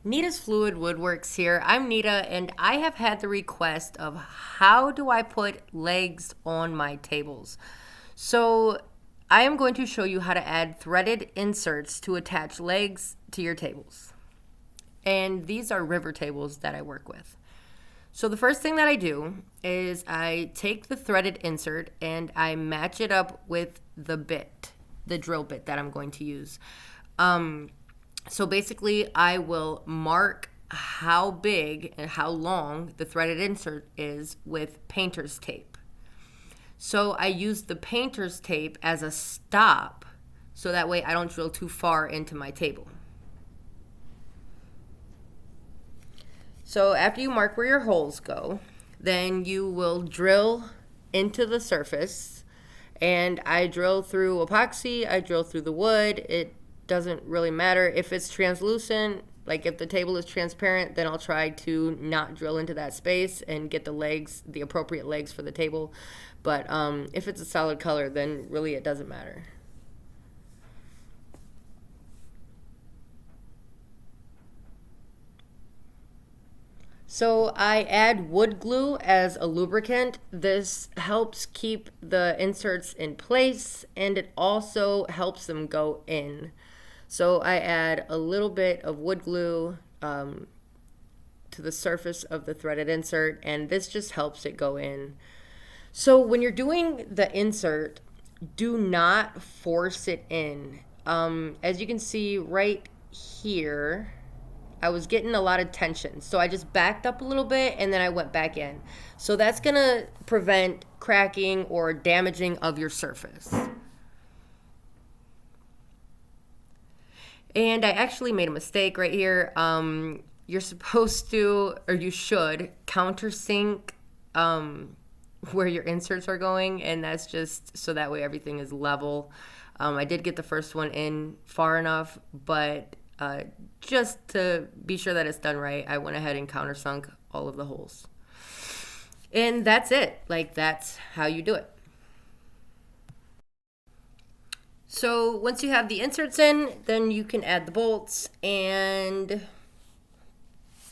Nita's Fluid Woodworks here. I'm Nita, and I have had the request of how do I put legs on my tables. So I am going to show you how to add threaded inserts to attach legs to your tables. And these are river tables that I work with. So the first thing that I do is I take the threaded insert and I match it up with the bit, the drill bit that I'm going to use. So basically, I will mark how big and how long the threaded insert is with painter's tape. So I use the painter's tape as a stop, so that way I don't drill too far into my table. So after you mark where your holes go, then you will drill into the surface. And I drill through epoxy, I drill through the wood. It doesn't really matter if it's translucent. Like if the table is transparent, then I'll try to not drill into that space and get the legs, the appropriate legs for the table. But if it's a solid color, then really it doesn't matter. So I add wood glue as a lubricant. This helps keep the inserts in place, and it also helps them go in. So I add a little bit of wood glue to the surface of the threaded insert, and this just helps it go in. So when you're doing the insert, do not force it in. As you can see right here, I was getting a lot of tension. So I just backed up a little bit and then I went back in. So that's gonna prevent cracking or damaging of your surface. And I actually made a mistake right here. You're supposed to, or you should, countersink where your inserts are going, and that's just so that way everything is level. I did get the first one in far enough, but just to be sure that it's done right, I went ahead and countersunk all of the holes. And that's it. Like, that's how you do it. So once you have the inserts in, then you can add the bolts, and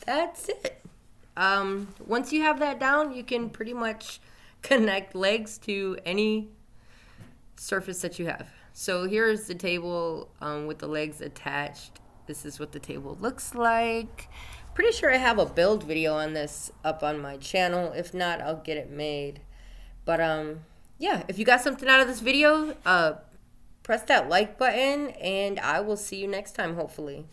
that's it. Once you have that down, you can pretty much connect legs to any surface that you have. So here's the table with the legs attached. This is what the table looks like. Pretty sure I have a build video on this up on my channel. If not, I'll get it made. But yeah, if you got something out of this video, press that like button, and I will see you next time, hopefully.